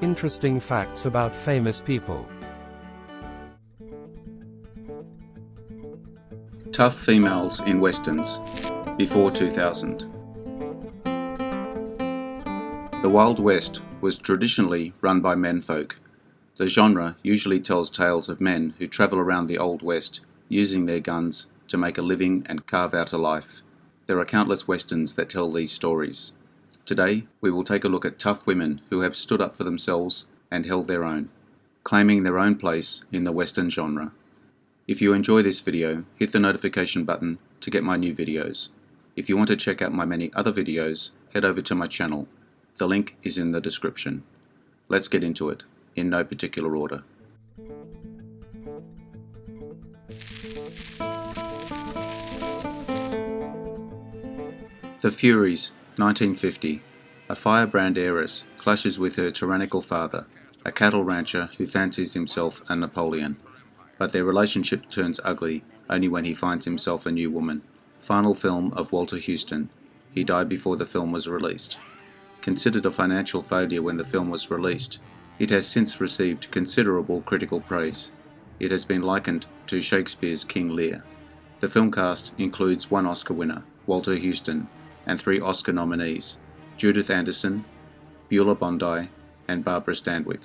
Interesting facts about famous people. Tough females in westerns, before 2000. The Wild West was traditionally run by menfolk. The genre usually tells tales of men who travel around the Old West using their guns to make a living and carve out a life. There are countless westerns that tell these stories. Today, we will take a look at tough women who have stood up for themselves and held their own, claiming their own place in the western genre. If you enjoy this video, hit the notification button to get my new videos. If you want to check out my many other videos, head over to my channel. The link is in the description. Let's get into it, in no particular order. The Furies, 1950. A firebrand heiress clashes with her tyrannical father, a cattle rancher who fancies himself a Napoleon. But their relationship turns ugly only when he finds himself a new woman. Final film of Walter Huston. He died before the film was released. Considered a financial failure when the film was released, it has since received considerable critical praise. It has been likened to Shakespeare's King Lear. The film cast includes one Oscar winner, Walter Huston, and 3 Oscar nominees, Judith Anderson, Beulah Bondi, and Barbara Stanwyck.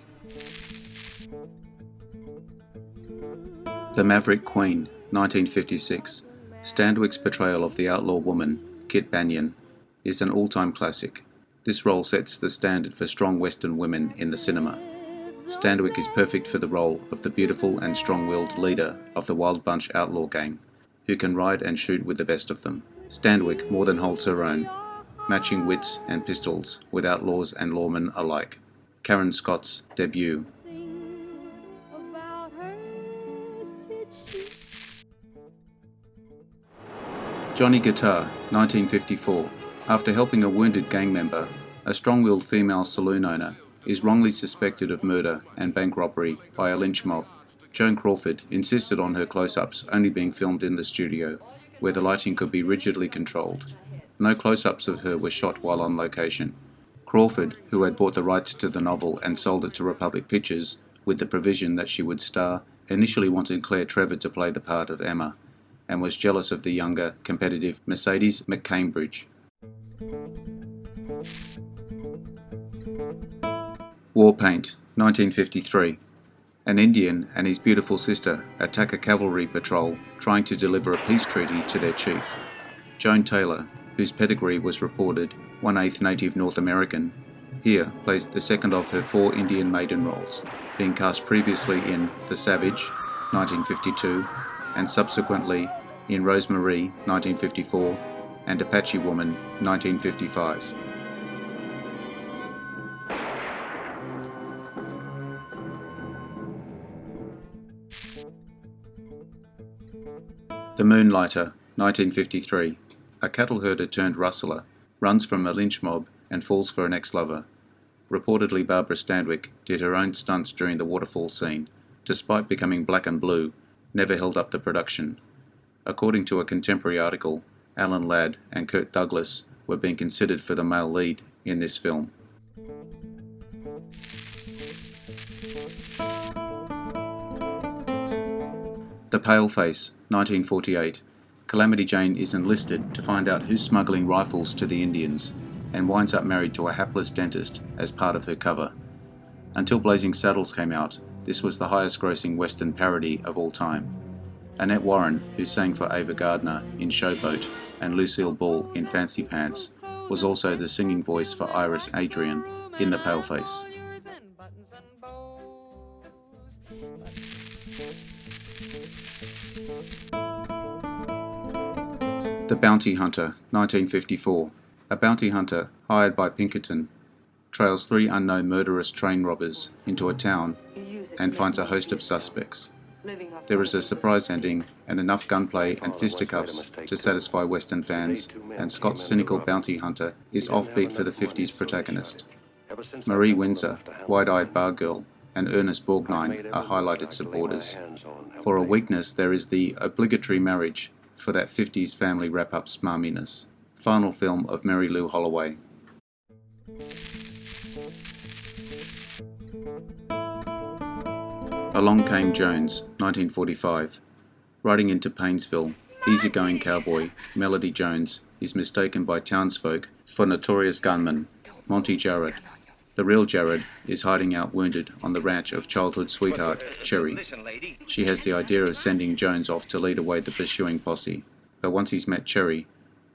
The Maverick Queen, 1956. Stanwyck's portrayal of the outlaw woman, Kit Banyan, is an all-time classic. This role sets the standard for strong Western women in the cinema. Stanwyck is perfect for the role of the beautiful and strong-willed leader of the Wild Bunch outlaw gang, who can ride and shoot with the best of them. Stanwyck more than holds her own, matching wits and pistols with outlaws and lawmen alike. Karen Scott's debut. Johnny Guitar, 1954. After helping a wounded gang member, a strong-willed female saloon owner is wrongly suspected of murder and bank robbery by a lynch mob. Joan Crawford insisted on her close-ups only being filmed in the studio, where the lighting could be rigidly controlled. No close-ups of her were shot while on location. Crawford, who had bought the rights to the novel and sold it to Republic Pictures with the provision that she would star, initially wanted Claire Trevor to play the part of Emma, and was jealous of the younger, competitive Mercedes McCambridge. War Paint, 1953. An Indian and his beautiful sister attack a cavalry patrol trying to deliver a peace treaty to their chief. Joan Taylor, whose pedigree was reported 1/8 native North American, here plays the second of her 4 Indian maiden roles, being cast previously in The Savage, 1952, and subsequently in Rosemarie, 1954, and Apache Woman, 1955. The Moonlighter, 1953. A cattle herder turned rustler runs from a lynch mob and falls for an ex-lover. Reportedly, Barbara Stanwyck did her own stunts during the waterfall scene. Despite becoming black and blue, never held up the production. According to a contemporary article, Alan Ladd and Kirk Douglas were being considered for the male lead in this film. The Paleface, 1948. Calamity Jane is enlisted to find out who's smuggling rifles to the Indians, and winds up married to a hapless dentist as part of her cover. Until Blazing Saddles came out, this was the highest-grossing Western parody of all time. Annette Warren, who sang for Ava Gardner in Showboat and Lucille Ball in Fancy Pants, was also the singing voice for Iris Adrian in The Paleface. The Bounty Hunter, 1954. A bounty hunter, hired by Pinkerton, trails 3 unknown murderous train robbers into a town and finds a host of suspects. There is a surprise ending and enough gunplay and fisticuffs to satisfy Western fans, and Scott's cynical bounty hunter is offbeat for the 50s protagonist. Marie Windsor, Wide-Eyed Bar Girl, and Ernest Borgnine are highlighted supporters. For a weakness, there is the obligatory marriage for that 50s family wrap-up smarminess. Final film of Mary Lou Holloway. Along Came Jones, 1945. Riding into Painesville, easygoing cowboy Melody Jones is mistaken by townsfolk for notorious gunman Monty Jarrett. The real Jared is hiding out wounded on the ranch of childhood sweetheart Cherry. She has the idea of sending Jones off to lead away the pursuing posse, but once he's met Cherry,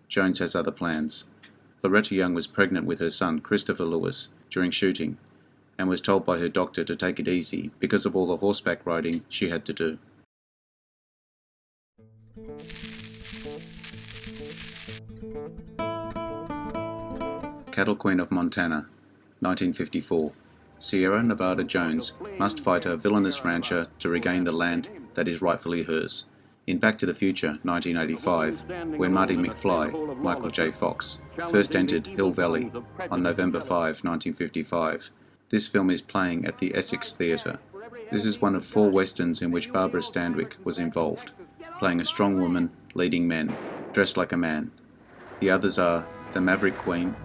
Jones has other plans. Loretta Young was pregnant with her son Christopher Lewis during shooting, and was told by her doctor to take it easy because of all the horseback riding she had to do. Cattle Queen of Montana, 1954. Sierra Nevada Jones must fight a villainous rancher to regain the land that is rightfully hers. In Back to the Future, 1985, when Marty McFly, Michael J. Fox, first entered Hill Valley on November 5, 1955, this film is playing at the Essex Theatre. This is one of 4 westerns in which Barbara Stanwyck was involved, playing a strong woman leading men, dressed like a man. The others are The Maverick Queen,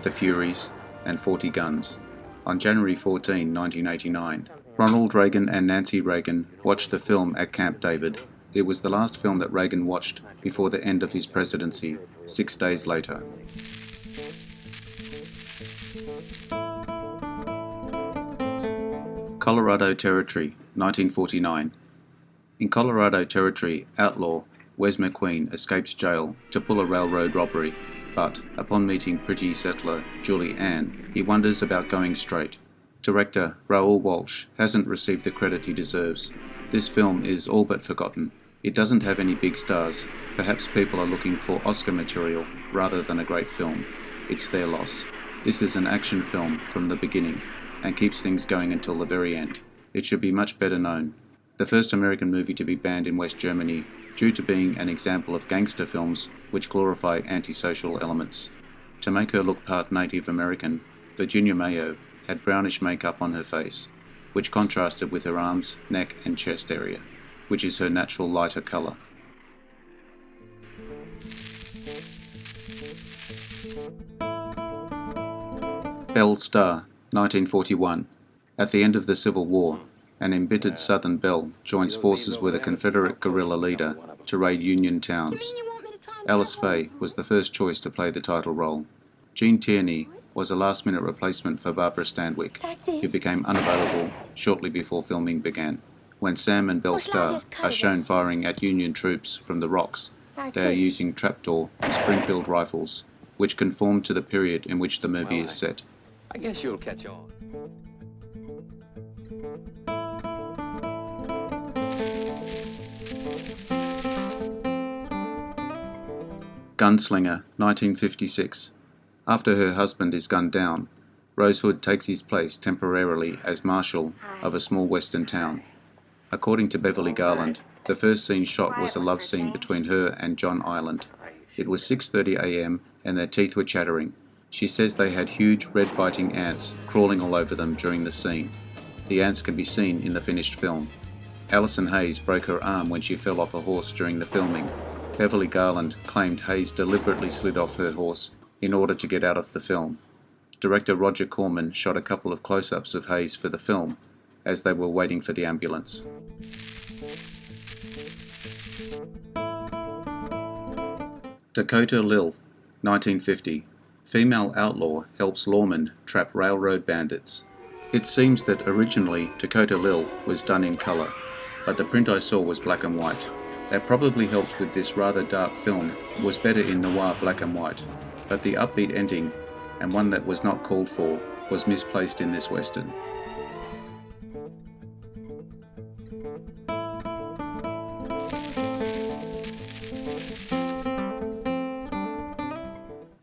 The Furies, and 40 Guns. On January 14, 1989, Ronald Reagan and Nancy Reagan watched the film at Camp David. It was the last film that Reagan watched before the end of his presidency, 6 days later. Colorado Territory, 1949. In Colorado Territory, outlaw Wes McQueen escapes jail to pull a railroad robbery, but upon meeting pretty settler Julie Ann, he wonders about going straight. Director Raoul Walsh hasn't received the credit he deserves. This film is all but forgotten. It doesn't have any big stars. Perhaps people are looking for Oscar material rather than a great film. It's their loss. This is an action film from the beginning, and keeps things going until the very end. It should be much better known. The first American movie to be banned in West Germany due to being an example of gangster films which glorify antisocial elements. To make her look part Native American, Virginia Mayo had brownish makeup on her face, which contrasted with her arms, neck and chest area, which is her natural lighter colour. Belle Starr, 1941. At the end of the Civil War, an embittered Southern belle joins forces with a Confederate guerrilla leader to raid Union towns. Alice Faye was the first choice to play the title role. Gene Tierney was a last-minute replacement for Barbara Stanwyck, who became unavailable shortly before filming began. When Sam and Belle Starr are shown firing at Union troops from the rocks, they are using trapdoor Springfield rifles, which conform to the period in which the movie is set. I guess you'll catch on. Gunslinger, 1956. After her husband is gunned down, Rose Hood takes his place temporarily as marshal of a small western town. According to Beverly Garland, the first scene shot was a love scene between her and John Ireland. It was 6:30 a.m. and their teeth were chattering. She says they had huge red-biting ants crawling all over them during the scene. The ants can be seen in the finished film. Alison Hayes broke her arm when she fell off a horse during the filming. Beverly Garland claimed Hayes deliberately slid off her horse in order to get out of the film. Director Roger Corman shot a couple of close-ups of Hayes for the film as they were waiting for the ambulance. Dakota Lil, 1950. Female outlaw helps lawman trap railroad bandits. It seems that originally Dakota Lil was done in colour, but the print I saw was black and white. That probably helped with this rather dark film, was better in noir black and white, but the upbeat ending, and one that was not called for, was misplaced in this western.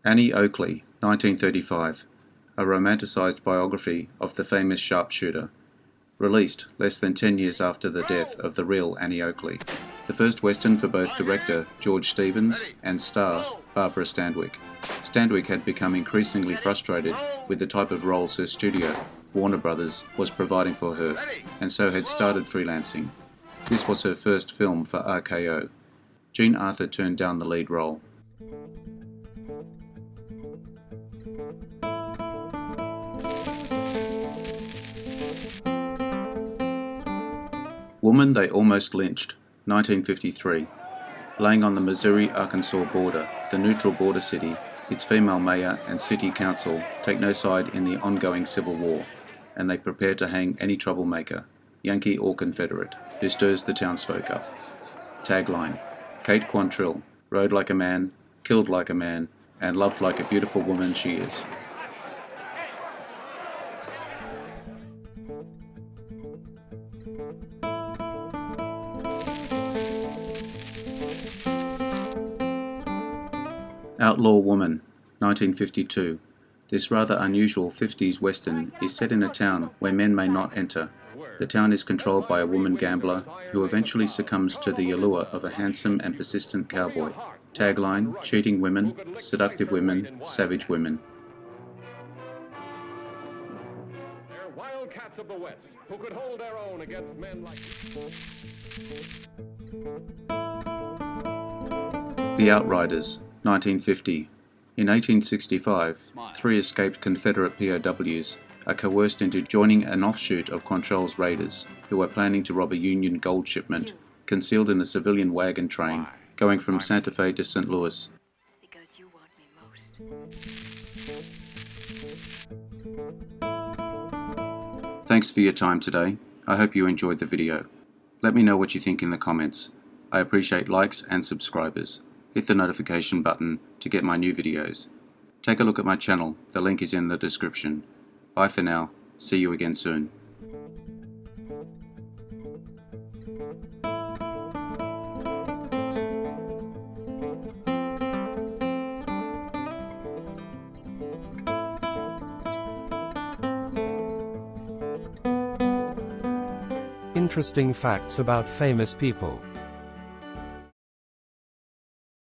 Annie Oakley, 1935, a romanticised biography of the famous sharpshooter, released less than 10 years after the death of the real Annie Oakley. The first western for both director George Stevens and star Barbara Stanwyck. Stanwyck had become increasingly frustrated with the type of roles her studio, Warner Brothers, was providing for her, and so had started freelancing. This was her first film for RKO. Jean Arthur turned down the lead role. Woman they almost lynched, 1953. Laying on the Missouri-Arkansas border, the neutral border city, its female mayor and city council take no side in the ongoing civil war, and they prepare to hang any troublemaker, Yankee or Confederate, who stirs the townsfolk up. Tagline: Kate Quantrill, rode like a man, killed like a man, and loved like a beautiful woman she is. Outlaw Woman, 1952. This rather unusual 50s western is set in a town where men may not enter. The town is controlled by a woman gambler who eventually succumbs to the allure of a handsome and persistent cowboy. Tagline: cheating women, seductive women, savage women. They're wildcats of the West who could hold their own against men like The Outriders, 1950. In 1865, 3 escaped Confederate POWs are coerced into joining an offshoot of Quantrill's raiders, who were planning to rob a Union gold shipment concealed in a civilian wagon train going from Santa Fe to St. Louis. Because you want me most. Thanks for your time today. I hope you enjoyed the video. Let me know what you think in the comments. I appreciate likes and subscribers. Hit the notification button to get my new videos. Take a look at my channel, the link is in the description. Bye for now, see you again soon. Interesting facts about famous people.